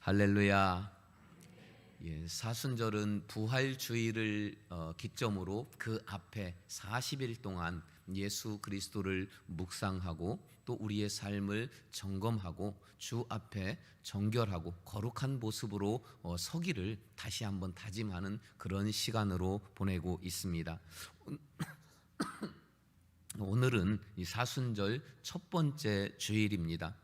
할렐루야. 사순절은 부활주의를 기점으로 그 앞에 40일 동안 예수 그리스도를 묵상하고 또 우리의 삶을 점검하고 주 앞에 정결하고 거룩한 모습으로 서기를 다시 한번 다짐하는 그런 시간으로 보내고 있습니다. 오늘은 이 사순절 첫 번째 주일입니다.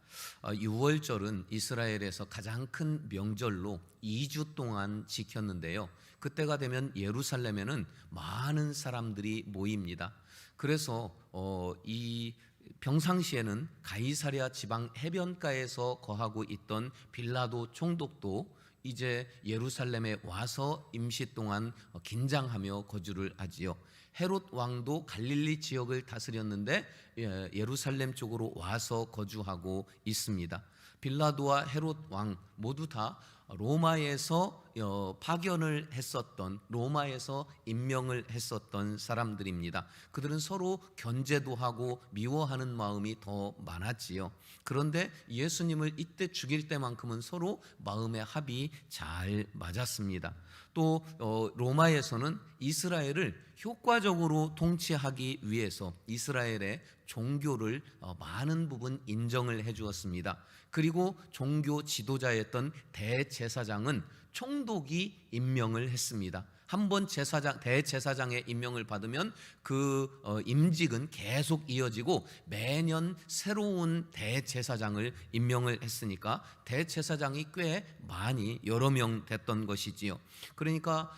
6월절은 이스라엘에서 가장 큰 명절로 2주 동안 지켰는데요. 그때가 되면 예루살렘에는 많은 사람들이 모입니다. 그래서 이 평상시에는 가이사랴 지방 해변가에서 거하고 있던 빌라도 총독도 이제 예루살렘에 와서 임시 동안 긴장하며 거주를 하지요. 헤롯 왕도 갈릴리 지역을 다스렸는데 예루살렘 쪽으로 와서 거주하고 있습니다. 빌라도와 헤롯 왕 모두 다 로마에서 파견을 했었던, 로마에서 임명을 했었던 사람들입니다. 그들은 서로 견제도 하고 미워하는 마음이 더 많았지요. 그런데 예수님을 이때 죽일 때만큼은 서로 마음의 합이 잘 맞았습니다. 또 로마에서는 이스라엘을 효과적으로 통치하기 위해서 이스라엘의 종교를 많은 부분 인정을 해 주었습니다. 그리고 종교 지도자였던 대제사장은 총독이 임명을 했습니다. 한번 대제사장의 임명을 받으면 그 임직은 계속 이어지고 매년 새로운 대제사장을 임명을 했으니까 대제사장이 꽤 많이 여러 명 됐던 것이지요. 그러니까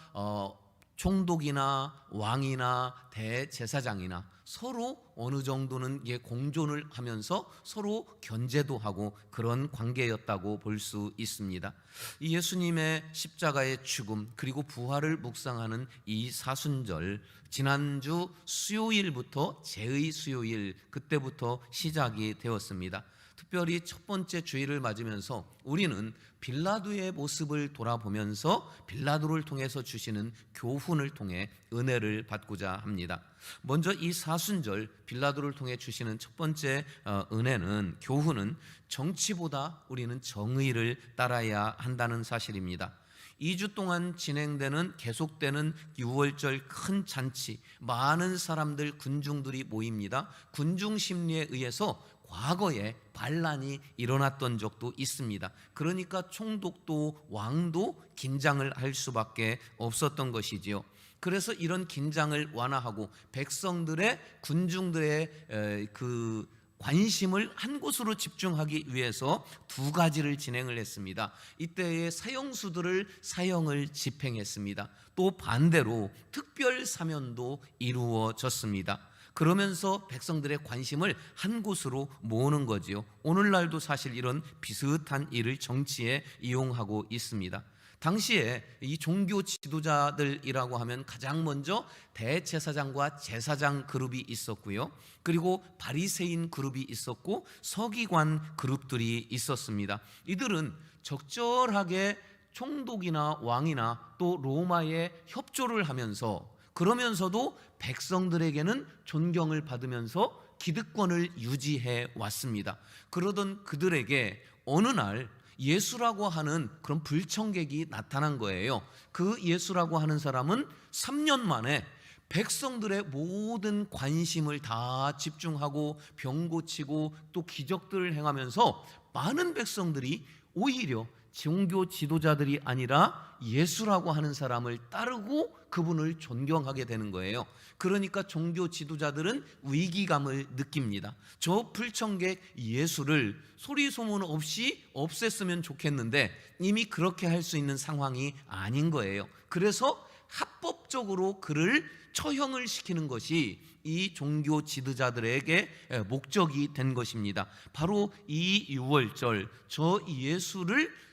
총독이나 왕이나 대제사장이나 서로 어느 정도는 공존을 하면서 서로 견제도 하고 그런 관계였다고 볼 수 있습니다. 이 예수님의 십자가의 죽음 그리고 부활을 묵상하는 이 사순절, 지난주 수요일부터 제의 수요일, 그때부터 시작이 되었습니다. 특별히 첫 번째 주일을 맞으면서 우리는 빌라도의 모습을 돌아보면서 빌라도를 통해서 주시는 교훈을 통해 은혜를 받고자 합니다. 먼저 이 사순절 빌라도를 통해 주시는 첫 번째 은혜는, 교훈은 정치보다 우리는 정의를 따라야 한다는 사실입니다. 2주 동안 진행되는 계속되는 6월절 큰 잔치, 많은 사람들, 군중들이 모입니다. 군중 심리에 의해서 과거에 반란이 일어났던 적도 있습니다. 그러니까 총독도 왕도 긴장을 할 수밖에 없었던 것이지요. 그래서 이런 긴장을 완화하고 백성들의, 군중들의 그 관심을 한 곳으로 집중하기 위해서 두 가지를 진행을 했습니다. 이때의 사형수들을 사형을 집행했습니다. 또 반대로 특별 사면도 이루어졌습니다. 그러면서 백성들의 관심을 한 곳으로 모으는 거지요. 오늘날도 사실 이런 비슷한 일을 정치에 이용하고 있습니다. 당시에 이 종교 지도자들이라고 하면 가장 먼저 대제사장과 제사장 그룹이 있었고요. 그리고 바리새인 그룹이 있었고 서기관 그룹들이 있었습니다. 이들은 적절하게 총독이나 왕이나 또 로마에 협조를 하면서, 그러면서도 백성들에게는 존경을 받으면서 기득권을 유지해 왔습니다. 그러던 그들에게 어느 날 예수라고 하는 그런 불청객이 나타난 거예요. 그 예수라고 하는 사람은 3년 만에 백성들의 모든 관심을 다 집중하고 병 고치고 또 기적들을 행하면서 많은 백성들이 오히려 종교 지도자들이 아니라 예수라고 하는 사람을 따르고 그분을 존경하게 되는 거예요. 그러니까 종교 지도자들은 위기감을 느낍니다. 저 불청객 예수를 소리 소문 없이 없앴으면 좋겠는데 이미 그렇게 할 수 있는 상황이 아닌 거예요. 그래서 합법적으로 그를 처형을 시키는 것이 이 종교 지도자들에게 목적이 된 것입니다. 바로 이 6월절 저 예수를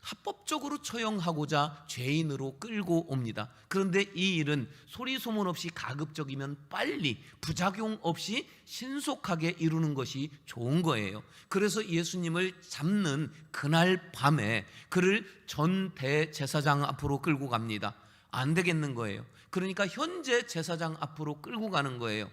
합법적으로 처형하고자 죄인으로 끌고 옵니다. 그런데 이 일은 소리 소문 없이 가급적이면 빨리, 부작용 없이 신속하게 이루는 것이 좋은 거예요. 그래서 예수님을 잡는 그날 밤에 그를 전 대제사장 앞으로 끌고 갑니다. 안 되겠는 거예요. 그러니까 현재 제사장 앞으로 끌고 가는 거예요.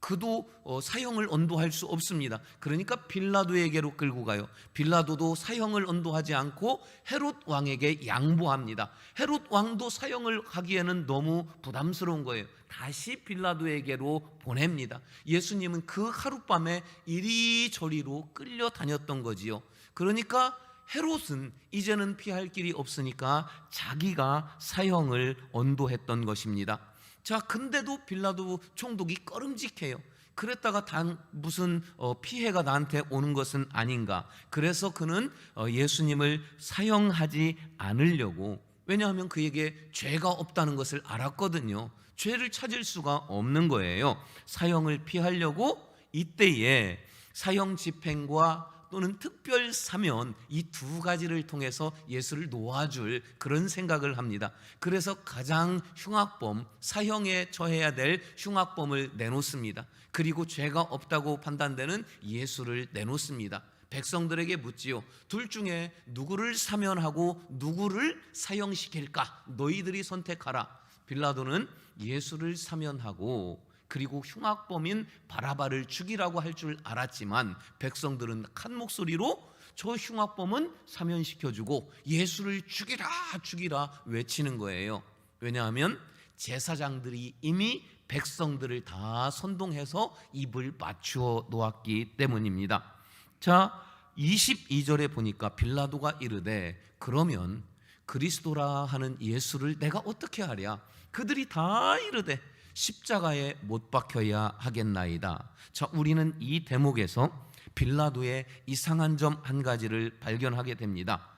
그도 사형을 언도할 수 없습니다. 그러니까 빌라도에게로 끌고 가요. 빌라도도 사형을 언도하지 않고 헤롯 왕에게 양보합니다. 헤롯 왕도 사형을 하기에는 너무 부담스러운 거예요. 다시 빌라도에게로 보냅니다. 예수님은 그 하룻밤에 이리저리로 끌려다녔던 거지요. 그러니까 헤롯은 이제는 피할 길이 없으니까 자기가 사형을 언도했던 것입니다. 자, 근데도 빌라도 총독이 꺼름직해요. 그랬다가 무슨 피해가 나한테 오는 것은 아닌가. 그래서 그는 예수님을 사형하지 않으려고, 왜냐하면 그에게 죄가 없다는 것을 알았거든요. 죄를 찾을 수가 없는 거예요. 사형을 피하려고 이때에 사형 집행과 또는 특별 사면, 이 두 가지를 통해서 예수를 놓아줄 그런 생각을 합니다. 그래서 가장 흉악범, 사형에 처해야 될 흉악범을 내놓습니다. 그리고 죄가 없다고 판단되는 예수를 내놓습니다. 백성들에게 묻지요. 둘 중에 누구를 사면하고 누구를 사형시킬까? 너희들이 선택하라. 빌라도는 예수를 사면하고 그리고 흉악범인 바라바를 죽이라고 할 줄 알았지만 백성들은 한 목소리로 저 흉악범은 사면시켜주고 예수를 죽이라 죽이라 외치는 거예요. 왜냐하면 제사장들이 이미 백성들을 다 선동해서 입을 맞추어 놓았기 때문입니다. 자, 22절에 보니까 빌라도가 이르되 그러면 그리스도라 하는 예수를 내가 어떻게 하랴? 그들이 다 이르되 십자가에 못 박혀야 하겠나이다. 자, 우리는 이 대목에서 빌라도의 이상한 점 한 가지를 발견하게 됩니다.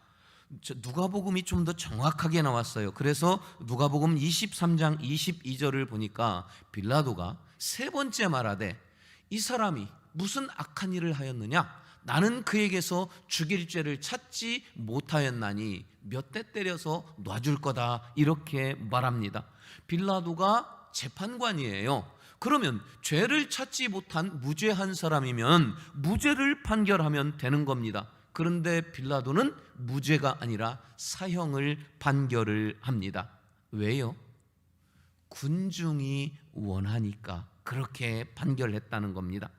누가복음이 좀 더 정확하게 나왔어요. 그래서 누가복음 23장 22절을 보니까 빌라도가 세 번째 말하되 이 사람이 무슨 악한 일을 하였느냐? 나는 그에게서 죽일 죄를 찾지 못하였나니 몇 대 때려서 놔줄 거다, 이렇게 말합니다. 빌라도가 재판관이에요. 그러면 죄를 찾지 못한 무죄한 사람이면 무죄를 판결하면 되는 겁니다. 그런데 빌라도는 무죄가 아니라 사형을 판결을 합니다. 왜요? 군중이 원하니까 그렇게 판결했다는 겁니다.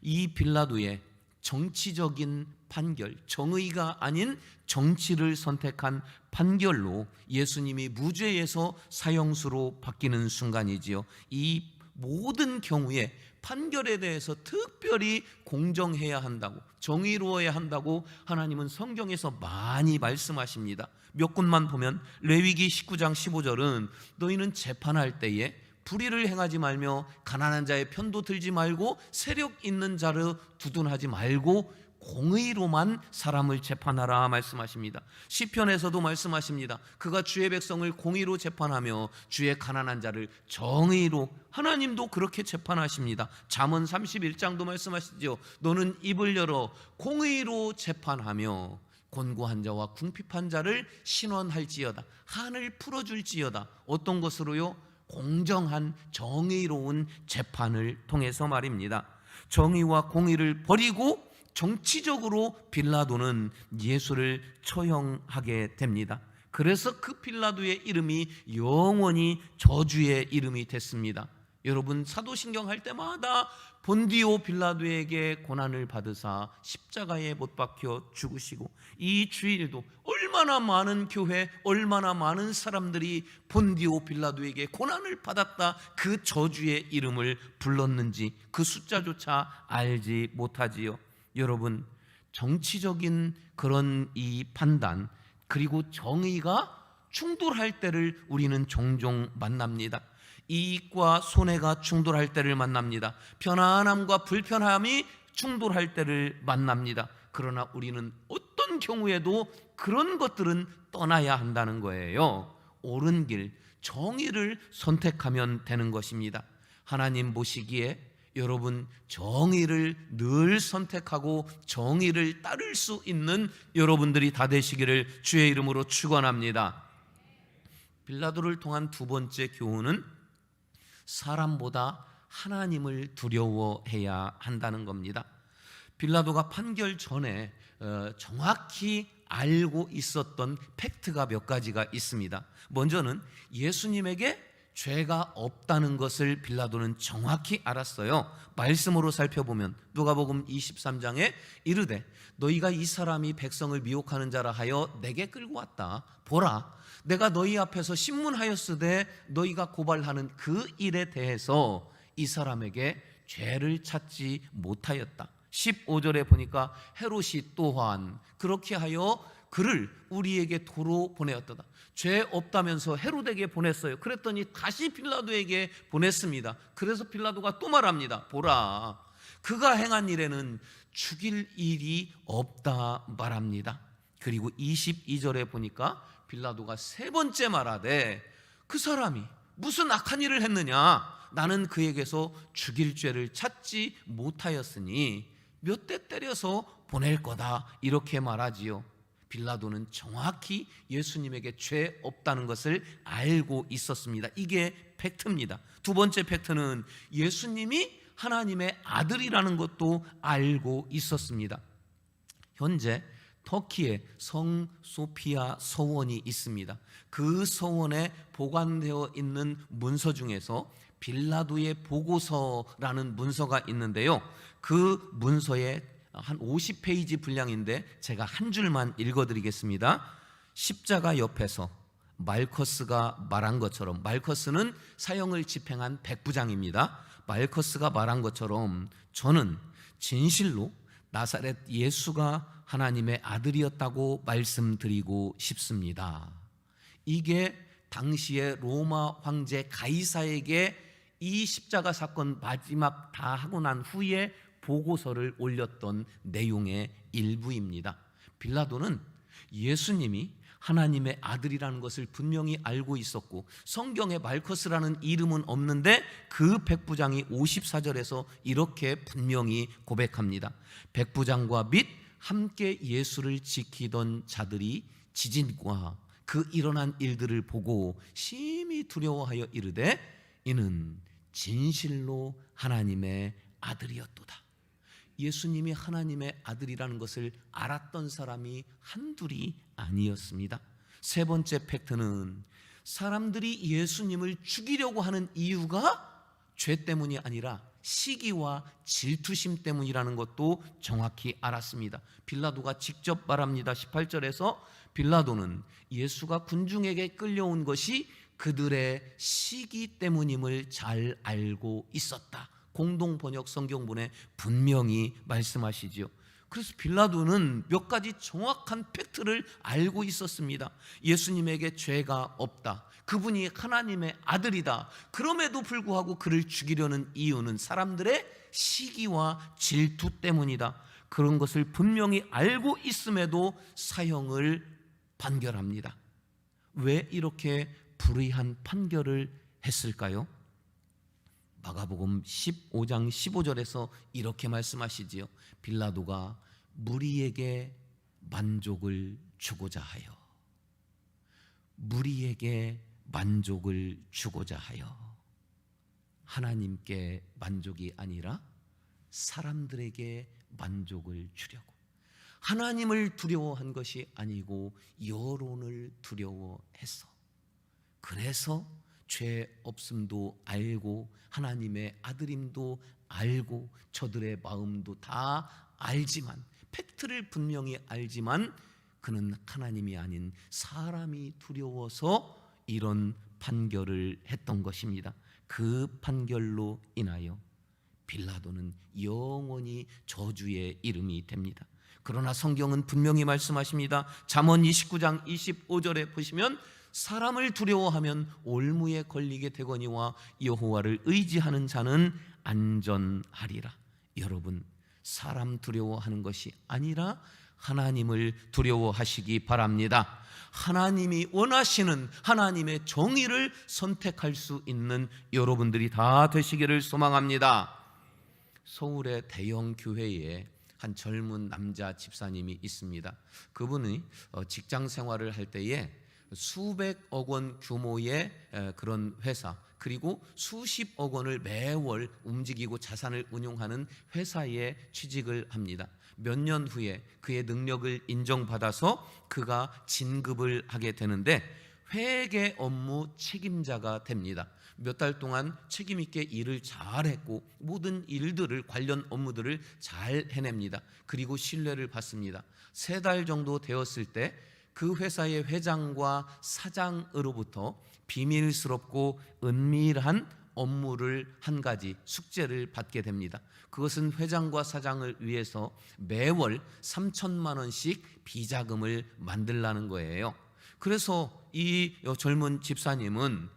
이 빌라도의 정치적인 판결, 정의가 아닌 정치를 선택한 판결로 예수님이 무죄에서 사형수로 바뀌는 순간이지요. 이 모든 경우에 판결에 대해서 특별히 공정해야 한다고, 정의로워야 한다고 하나님은 성경에서 많이 말씀하십니다. 몇 군만 보면 레위기 19장 15절은 너희는 재판할 때에 불의를 행하지 말며 가난한 자의 편도 들지 말고 세력 있는 자를 두둔하지 말고 공의로만 사람을 재판하라 말씀하십니다. 시편에서도 말씀하십니다. 그가 주의 백성을 공의로 재판하며 주의 가난한 자를 정의로, 하나님도 그렇게 재판하십니다. 잠언 31장도 말씀하시죠. 너는 입을 열어 공의로 재판하며 곤고한 자와 궁핍한 자를 신원할지어다. 한을 풀어줄지어다. 어떤 것으로요? 공정한 정의로운 재판을 통해서 말입니다. 정의와 공의를 버리고 정치적으로 빌라도는 예수를 처형하게 됩니다. 그래서 그 빌라도의 이름이 영원히 저주의 이름이 됐습니다. 여러분, 사도신경 할 때마다 본디오 빌라도에게 고난을 받으사 십자가에 못 박혀 죽으시고, 이 주일도 얼마나 많은 교회, 얼마나 많은 사람들이 본디오 빌라도에게 고난을 받았다 그 저주의 이름을 불렀는지 그 숫자조차 알지 못하지요. 여러분, 정치적인 그런 이 판단 그리고 정의가 충돌할 때를 우리는 종종 만납니다. 이익과 손해가 충돌할 때를 만납니다. 편안함과 불편함이 충돌할 때를 만납니다. 그러나 우리는 어떤 경우에도 그런 것들은 떠나야 한다는 거예요. 옳은 길, 정의를 선택하면 되는 것입니다. 하나님 보시기에 여러분, 정의를 늘 선택하고 정의를 따를 수 있는 여러분들이 다 되시기를 주의 이름으로 축원합니다. 빌라도를 통한 두 번째 교훈은 사람보다 하나님을 두려워해야 한다는 겁니다. 빌라도가 판결 전에 정확히 알고 있었던 팩트가 몇 가지가 있습니다. 먼저는 예수님에게 죄가 없다는 것을 빌라도는 정확히 알았어요. 말씀으로 살펴보면 누가복음 23장에 이르되 너희가 이 사람이 백성을 미혹하는 자라 하여 내게 끌고 왔다. 보라, 내가 너희 앞에서 신문하였으되 너희가 고발하는 그 일에 대해서 이 사람에게 죄를 찾지 못하였다. 15절에 보니까 헤롯이 또한 그렇게 하여 그를 우리에게 도로 보내었다. 죄 없다면서 헤롯에게 보냈어요. 그랬더니 다시 빌라도에게 보냈습니다. 그래서 빌라도가 또 말합니다. 보라, 그가 행한 일에는 죽일 일이 없다 말합니다. 그리고 22절에 보니까 빌라도가 세 번째 말하되 그 사람이 무슨 악한 일을 했느냐, 나는 그에게서 죽일 죄를 찾지 못하였으니 몇 대 때려서 보낼 거다, 이렇게 말하지요. 빌라도는 정확히 예수님에게 죄 없다는 것을 알고 있었습니다. 이게 팩트입니다. 두 번째 팩트는 예수님이 하나님의 아들이라는 것도 알고 있었습니다. 현재 터키에 성 소피아 서원이 있습니다. 그 서원에 보관되어 있는 문서 중에서 빌라도의 보고서라는 문서가 있는데요, 그 문서에 한 50페이지 분량인데 제가 한 줄만 읽어드리겠습니다. 십자가 옆에서 말커스가 말한 것처럼, 말커스는 사형을 집행한 백부장입니다. 말커스가 말한 것처럼 저는 진실로 나사렛 예수가 하나님의 아들이었다고 말씀드리고 싶습니다. 이게 당시에 로마 황제 가이사에게 이 십자가 사건 마지막 다 하고 난 후에 보고서를 올렸던 내용의 일부입니다. 빌라도는 예수님이 하나님의 아들이라는 것을 분명히 알고 있었고, 성경에 말커스라는 이름은 없는데 그 백부장이 54절에서 이렇게 분명히 고백합니다. 백부장과 및 함께 예수를 지키던 자들이 지진과 그 일어난 일들을 보고 심히 두려워하여 이르되 이는 진실로 하나님의 아들이었도다. 예수님이 하나님의 아들이라는 것을 알았던 사람이 한둘이 아니었습니다. 세 번째 팩트는 사람들이 예수님을 죽이려고 하는 이유가 죄 때문이 아니라 시기와 질투심 때문이라는 것도 정확히 알았습니다. 빌라도가 직접 말합니다. 18절에서 빌라도는 예수가 군중에게 끌려온 것이 그들의 시기 때문임을 잘 알고 있었다. 공동 번역 성경본에 분명히 말씀하시지요. 그래서 빌라도는 몇 가지 정확한 팩트를 알고 있었습니다. 예수님에게 죄가 없다, 그분이 하나님의 아들이다. 그럼에도 불구하고 그를 죽이려는 이유는 사람들의 시기와 질투 때문이다. 그런 것을 분명히 알고 있음에도 사형을 판결합니다. 왜 이렇게 불의한 판결을 했을까요? 마가복음 15장 15절에서 이렇게 말씀하시지요. 빌라도가 무리에게 만족을 주고자 하여, 무리에게 만족을 주고자 하여, 하나님께 만족이 아니라 사람들에게 만족을 주려고, 하나님을 두려워한 것이 아니고 여론을 두려워했어. 그래서 죄 없음도 알고 하나님의 아들임도 알고 저들의 마음도 다 알지만, 팩트를 분명히 알지만 그는 하나님이 아닌 사람이 두려워서 이런 판결을 했던 것입니다. 그 판결로 인하여 빌라도는 영원히 저주의 이름이 됩니다. 그러나 성경은 분명히 말씀하십니다. 잠언 29장 25절에 보시면 사람을 두려워하면 올무에 걸리게 되거니와 여호와를 의지하는 자는 안전하리라. 여러분, 사람 두려워하는 것이 아니라 하나님을 두려워하시기 바랍니다. 하나님이 원하시는 하나님의 정의를 선택할 수 있는 여러분들이 다 되시기를 소망합니다. 서울의 대형 교회에 한 젊은 남자 집사님이 있습니다. 그분이 직장 생활을 할 때에 수백억 원 규모의 그런 회사, 그리고 수십억 원을 매월 움직이고 자산을 운용하는 회사에 취직을 합니다. 몇 년 후에 그의 능력을 인정받아서 그가 진급을 하게 되는데 회계 업무 책임자가 됩니다. 몇 달 동안 책임 있게 일을 잘했고 모든 일들을, 관련 업무들을 잘 해냅니다. 그리고 신뢰를 받습니다. 3달 정도 되었을 때 그 회사의 회장과 사장으로부터 비밀스럽고 은밀한 업무를 한 가지, 숙제를 받게 됩니다. 그것은 회장과 사장을 위해서 매월 3천만 원씩 비자금을 만들라는 거예요. 그래서 이 젊은 집사님은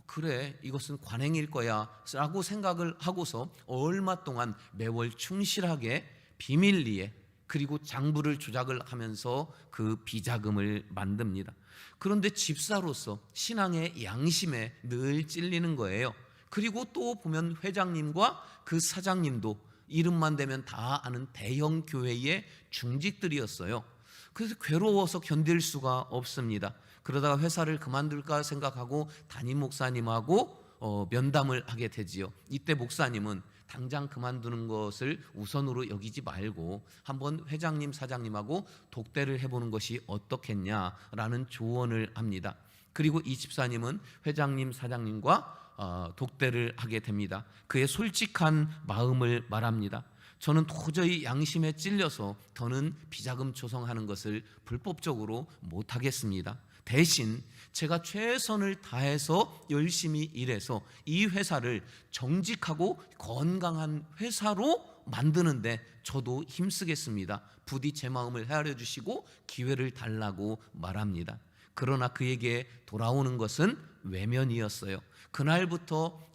그래, 이것은 관행일 거야 라고 생각을 하고서 얼마 동안 매월 충실하게 비밀리에, 그리고 장부를 조작을 하면서 그 비자금을 만듭니다. 그런데 집사로서 신앙의 양심에 늘 찔리는 거예요. 그리고 또 보면 회장님과 그 사장님도 이름만 대면 다 아는 대형 교회의 중직들이었어요. 그래서 괴로워서 견딜 수가 없습니다. 그러다가 회사를 그만둘까 생각하고 담임 목사님하고 면담을 하게 되지요. 이때 목사님은 당장 그만두는 것을 우선으로 여기지 말고 한번 회장님, 사장님하고 독대를 해보는 것이 어떻겠냐라는 조언을 합니다. 그리고 이 집사님은 회장님, 사장님과 독대를 하게 됩니다. 그의 솔직한 마음을 말합니다. 저는 도저히 양심에 찔려서 더는 비자금 조성하는 것을 불법적으로 못하겠습니다. 대신 제가 최선을 다해서 열심히 일해서 이 회사를 정직하고 건강한 회사로 만드는데 저도 힘쓰겠습니다. 부디 제 마음을 헤아려 주시고 기회를 달라고 말합니다. 그러나 그에게 돌아오는 것은 외면이었어요. 그날부터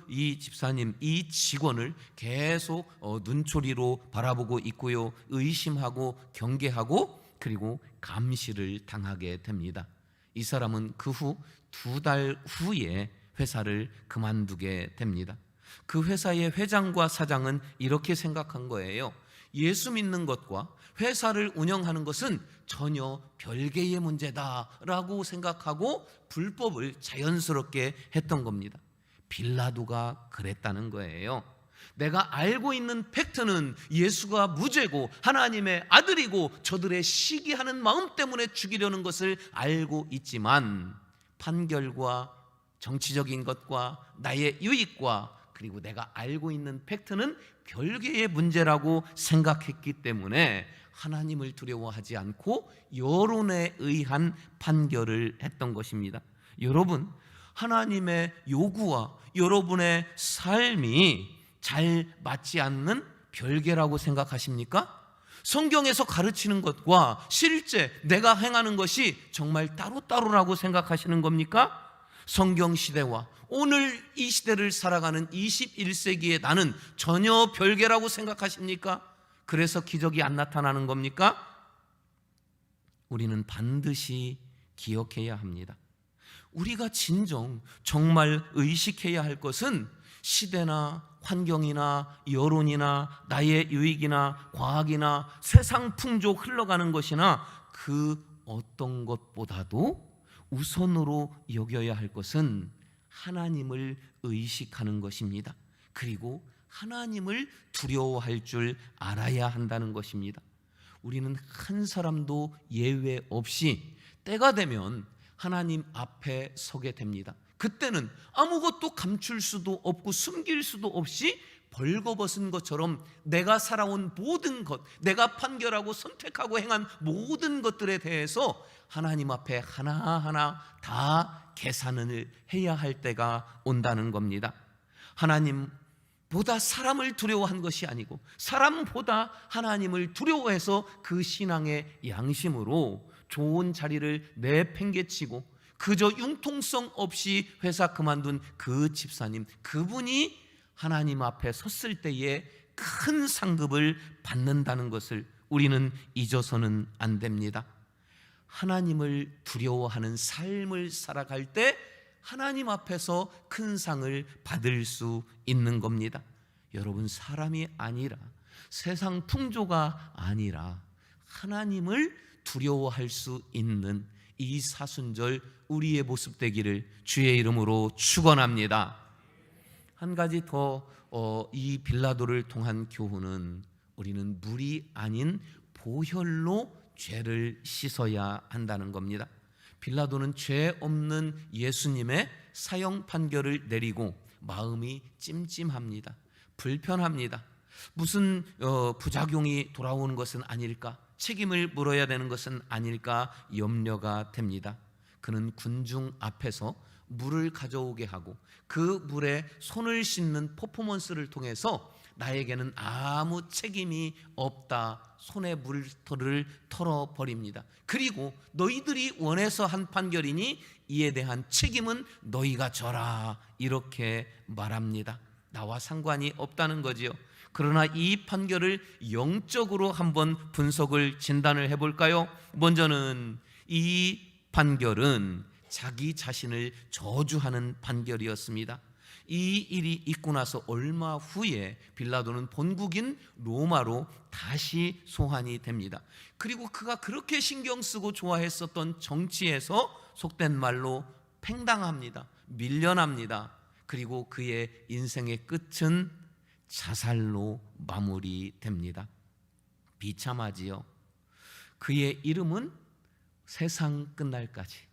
이 집사님, 이 직원을 계속 눈초리로 바라보고 있고요, 의심하고 경계하고 그리고 감시를 당하게 됩니다. 이 사람은 그 후 2달 후에 회사를 그만두게 됩니다. 그 회사의 회장과 사장은 이렇게 생각한 거예요. 예수 믿는 것과 회사를 운영하는 것은 전혀 별개의 문제다라고 생각하고 불법을 자연스럽게 했던 겁니다. 빌라도가 그랬다는 거예요. 내가 알고 있는 팩트는 예수가 무죄고 하나님의 아들이고 저들의 시기하는 마음 때문에 죽이려는 것을 알고 있지만 판결과 정치적인 것과 나의 유익과 그리고 내가 알고 있는 팩트는 별개의 문제라고 생각했기 때문에 하나님을 두려워하지 않고 여론에 의한 판결을 했던 것입니다. 여러분, 하나님의 요구와 여러분의 삶이 잘 맞지 않는 별개라고 생각하십니까? 성경에서 가르치는 것과 실제 내가 행하는 것이 정말 따로따로라고 생각하시는 겁니까? 성경 시대와 오늘 이 시대를 살아가는 21세기의 나는 전혀 별개라고 생각하십니까? 그래서 기적이 안 나타나는 겁니까? 우리는 반드시 기억해야 합니다. 우리가 진정 정말 의식해야 할 것은 시대나 환경이나 여론이나 나의 유익이나 과학이나 세상 풍조 흘러가는 것이나 그 어떤 것보다도 우선으로 여겨야 할 것은 하나님을 의식하는 것입니다. 그리고 하나님을 두려워할 줄 알아야 한다는 것입니다. 우리는 한 사람도 예외 없이 때가 되면 하나님 앞에 서게 됩니다. 그때는 아무것도 감출 수도 없고 숨길 수도 없이 벌거벗은 것처럼 내가 살아온 모든 것, 내가 판결하고 선택하고 행한 모든 것들에 대해서 하나님 앞에 하나하나 다 계산을 해야 할 때가 온다는 겁니다. 하나님보다 사람을 두려워한 것이 아니고 사람보다 하나님을 두려워해서 그 신앙의 양심으로 좋은 자리를 내팽개치고 그저 융통성 없이 회사 그만둔 그 집사님, 그분이 하나님 앞에 섰을 때에 큰 상급을 받는다는 것을 우리는 잊어서는 안 됩니다. 하나님을 두려워하는 삶을 살아갈 때 하나님 앞에서 큰 상을 받을 수 있는 겁니다. 여러분, 사람이 아니라 세상 풍조가 아니라 하나님을 두려워할 수 있는 이 사순절 우리의 모습 되기를 주의 이름으로 축원합니다. 한 가지 더 이 빌라도를 통한 교훈은 우리는 물이 아닌 보혈로 죄를 씻어야 한다는 겁니다. 빌라도는 죄 없는 예수님의 사형 판결을 내리고 마음이 찜찜합니다. 불편합니다. 무슨 부작용이 돌아오는 것은 아닐까? 책임을 물어야 되는 것은 아닐까 염려가 됩니다. 그는 군중 앞에서 물을 가져오게 하고 그 물에 손을 씻는 퍼포먼스를 통해서 나에게는 아무 책임이 없다, 손에 물을 털어버립니다. 그리고 너희들이 원해서 한 판결이니 이에 대한 책임은 너희가 져라, 이렇게 말합니다. 나와 상관이 없다는 거지요. 그러나 이 판결을 영적으로 한번 분석을 진단을 해볼까요? 먼저는 이 판결은 자기 자신을 저주하는 판결이었습니다. 이 일이 있고 나서 얼마 후에 빌라도는 본국인 로마로 다시 소환이 됩니다. 그리고 그가 그렇게 신경 쓰고 좋아했었던 정치에서 속된 말로 팽당합니다. 밀려납니다. 그리고 그의 인생의 끝은 자살로 마무리됩니다. 비참하지요. 그의 이름은 세상 끝날까지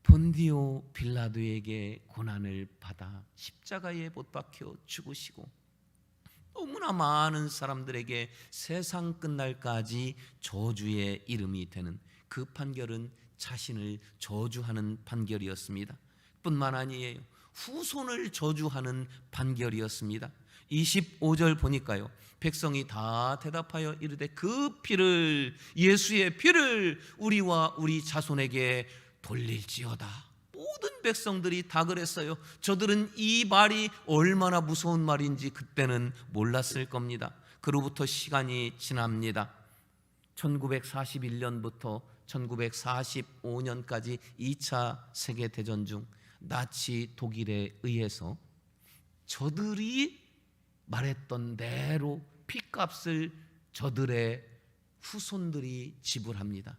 본디오 빌라도에게 고난을 받아 십자가에 못 박혀 죽으시고 너무나 많은 사람들에게 세상 끝날까지 저주의 이름이 되는 그 판결은 자신을 저주하는 판결이었습니다. 뿐만 아니에요, 후손을 저주하는 판결이었습니다. 25절 보니까요, 백성이 다 대답하여 이르되 그 피를, 예수의 피를 우리와 우리 자손에게 돌릴지어다. 모든 백성들이 다 그랬어요. 저들은 이 말이 얼마나 무서운 말인지 그때는 몰랐을 겁니다. 그로부터 시간이 지납니다. 1941년부터 1945년까지 2차 세계대전 중 나치 독일에 의해서 저들이 말했던 대로 핏값을 저들의 후손들이 지불합니다.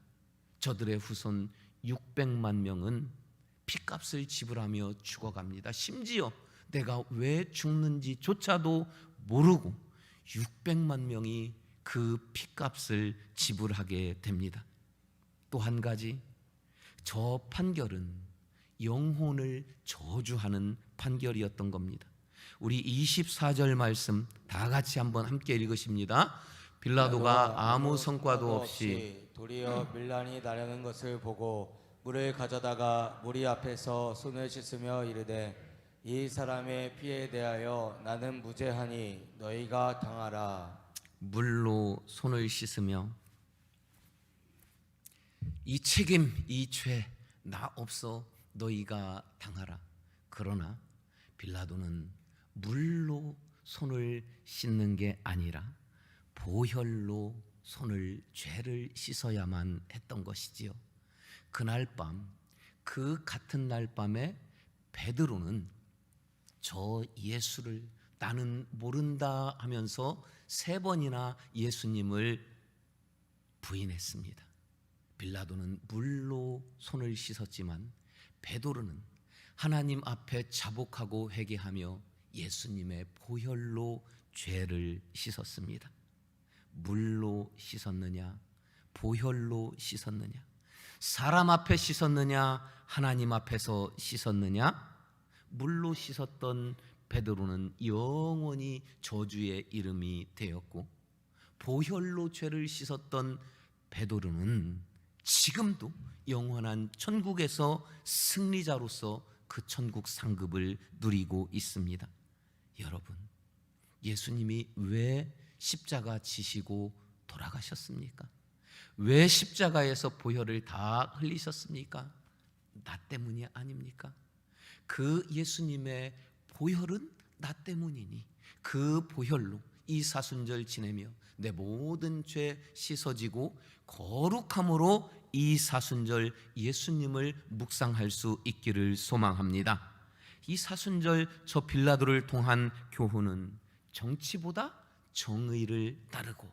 저들의 후손 600만 명은 핏값을 지불하며 죽어갑니다. 심지어 내가 왜 죽는지조차도 모르고 600만 명이 그 핏값을 지불하게 됩니다. 또 한 가지, 저 판결은 영혼을 저주하는 판결이었던 겁니다. 우리 24절 말씀 다 같이 한번 함께 읽으십니다. 빌라도가 아무 성과도 없이 도리어 밀란이 나려는 것을 보고 물을 가져다가 무리 앞에서 손을 씻으며 이르되 이 사람의 피에 대하여 나는 무죄하니 너희가 당하라. 물로 손을 씻으며 이 책임, 이 죄 나 없어 너희가 당하라. 그러나 빌라도는 물로 손을 씻는 게 아니라 보혈로 손을, 죄를 씻어야만 했던 것이지요. 그날 밤, 그 같은 날 밤에 베드로는 저 예수를 나는 모른다 하면서 3번이나 예수님을 부인했습니다. 빌라도는 물로 손을 씻었지만 베드로는 하나님 앞에 자복하고 회개하며 예수님의 보혈로 죄를 씻었습니다. 물로 씻었느냐, 보혈로 씻었느냐, 사람 앞에 씻었느냐, 하나님 앞에서 씻었느냐? 물로 씻었던 베드로는 영원히 저주의 이름이 되었고, 보혈로 죄를 씻었던 베드로는 지금도 영원한 천국에서 승리자로서 그 천국 상급을 누리고 있습니다. 여러분, 예수님이 왜 십자가 지시고 돌아가셨습니까? 왜 십자가에서 보혈을 다 흘리셨습니까? 나 때문이 아닙니까? 그 예수님의 보혈은 나 때문이니 그 보혈로 이 사순절 지내며 내 모든 죄 씻어지고 거룩함으로 이 사순절 예수님을 묵상할 수 있기를 소망합니다. 이 사순절 저 빌라도를 통한 교훈은 정치보다 정의를 따르고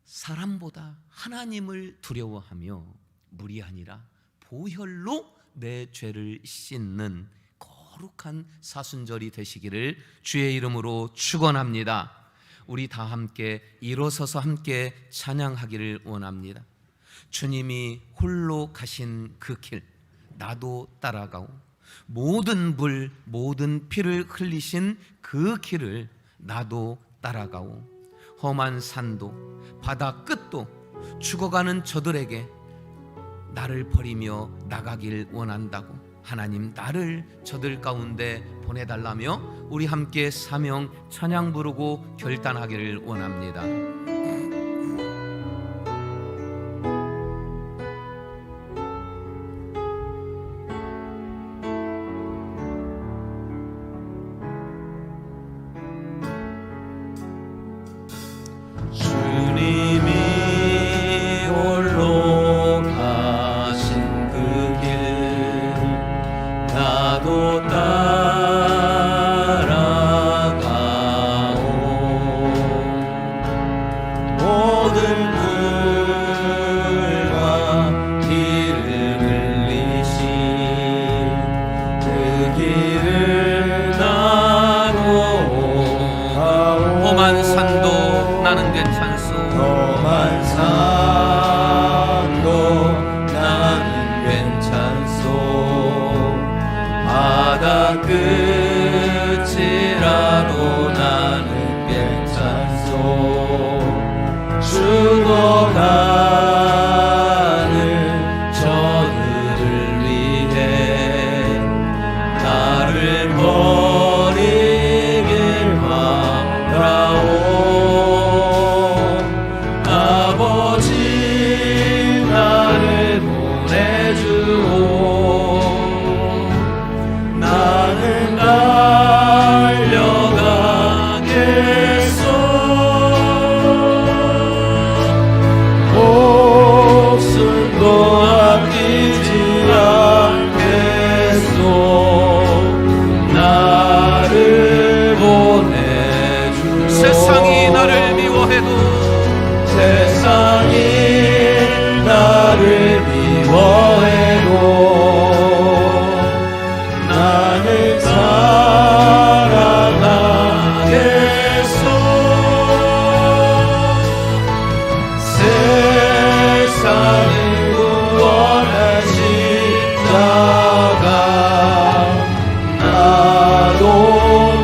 사람보다 하나님을 두려워하며 물이 아니라 보혈로 내 죄를 씻는 거룩한 사순절이 되시기를 주의 이름으로 축원합니다. 우리 다 함께 일어서서 함께 찬양하기를 원합니다. 주님이 홀로 가신 그 길 나도 따라가오. 모든 불 모든 피를 흘리신 그 길을 나도 따라가오. 험한 산도 바다 끝도 죽어가는 저들에게 나를 버리며 나가길 원한다고. 하나님 나를 저들 가운데 보내달라며 우리 함께 사명 찬양 부르고 결단하기를 원합니다. 주님이 홀로 가신 그 길 나도 따라가오. 모든 불과 피를 흘리신 그 길을 나도 가오. 험한 산도 나는 괜찮소. 험한 산도 나는 괜찮소. 바다 끝이라도 나는 괜찮소. 죽어가는 저들을 위해 나를 버리길 바라오. 아버지 나를 보내주오. 나는 달려가겠소. 목숨도 아끼지 않겠소. 나를 보내주오. 세상이 나를 미워해도 세상이 나를 미워해도 나는 살아가겠소. 세상을 구원하신 자가 나도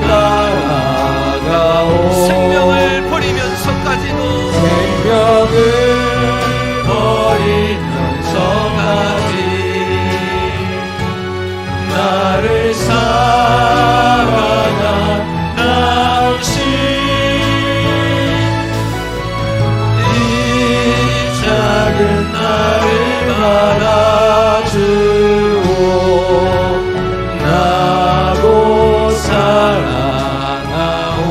따라가오. 생명을 버리면서까지도 생명을 버리면서까지 나를 사랑한 당신 이 작은 나를 받아주오. 나도 사랑하오.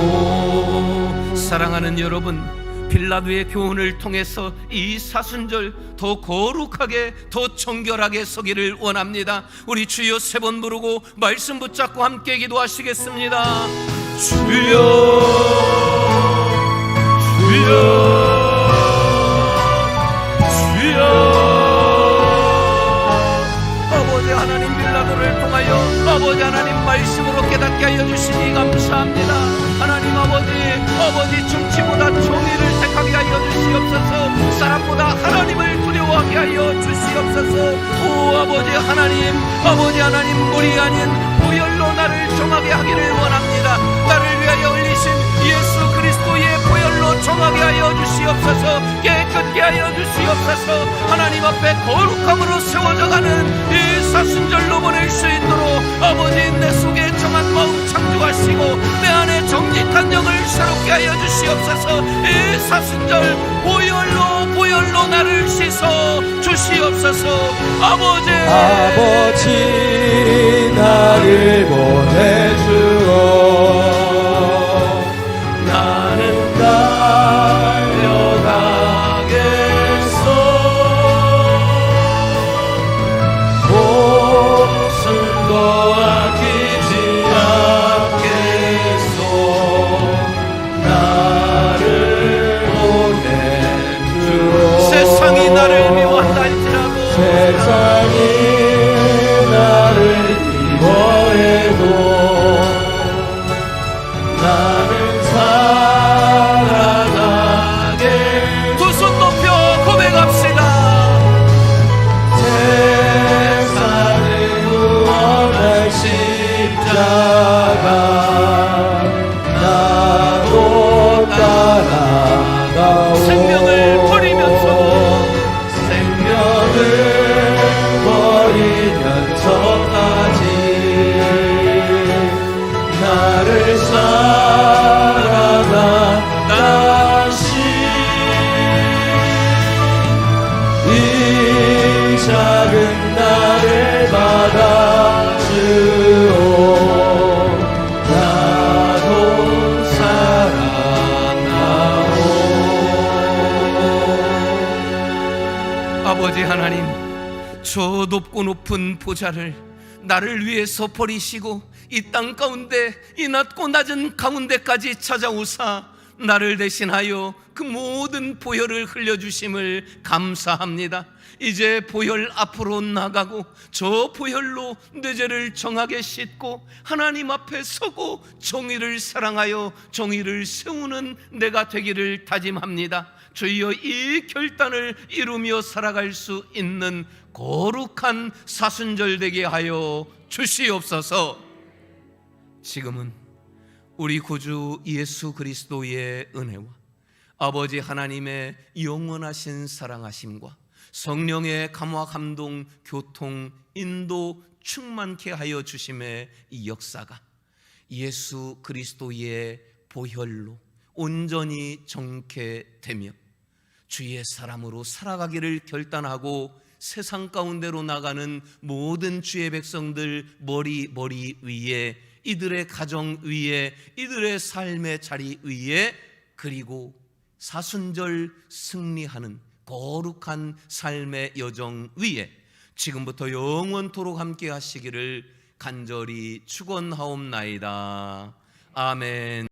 사랑하는 여러분, 빌라도의 교훈을 통해서 이 사순절 더 거룩하게 더 정결하게 서기를 원합니다. 우리 주여 세 번 부르고 말씀 붙잡고 함께 기도하시겠습니다. 주여 주여 주여. 아버지 하나님, 빌라도를 통하여 아버지 하나님 말씀으로 깨닫게 하여 주시니 감사합니다. 하나님 아버지 정치보다 정의를 택하게 하여 주시옵소서. 사람보다 하나님을 두려워하게 하여 주시옵소서. 오 아버지 하나님 물이 아닌 보혈로 나를 정하게 하기를 원합니다. 나를 위하여 흘리신 예수 그리스도의 보혈로 정하게 하여 주시옵소서. 깨끗게 하여 주시옵소서. 하나님 앞에 거룩함으로 세워져가는 이 사순절로 보낼 수 있도록 아버지 내 속에 정한 마음 창조하시고 내 안에 정직한 영을 새롭게 하여 주시옵소서. 이 사순절 보혈로 나를 씻어 주시옵소서. 아버지 나를 보내주오. 나는 달려가겠소. 목숨도 아끼지 않겠소. 나를 보내주오. 세상이 나를 미워한다 할지라도 세상이 나를 미워해도 나는 살아가게. 두 손 높여 고백합시다. 받아주오. 나도 사랑하오. 아버지 하나님, 저 높고 높은 보좌를 나를 위해서 버리시고 이 땅 가운데, 이 낮고 낮은 가운데까지 찾아오사 나를 대신하여 그 모든 보혈을 흘려주심을 감사합니다. 이제 보혈 앞으로 나가고 저 보혈로 내 죄를 정하게 씻고 하나님 앞에 서고 정의를 사랑하여 정의를 세우는 내가 되기를 다짐합니다. 주여, 이 결단을 이루며 살아갈 수 있는 거룩한 사순절 되게 하여 주시옵소서. 지금은 우리 구주 예수 그리스도의 은혜와 아버지 하나님의 영원하신 사랑하심과 성령의 감화 감동 교통 인도 충만케 하여 주심의 이 역사가 예수 그리스도의 보혈로 온전히 정케되며 주의 사람으로 살아가기를 결단하고 세상 가운데로 나가는 모든 주의 백성들 머리 위에, 이들의 가정 위에, 이들의 삶의 자리 위에, 그리고 사순절 승리하는 거룩한 삶의 여정 위에 지금부터 영원토록 함께 하시기를 간절히 축원하옵나이다. 아멘.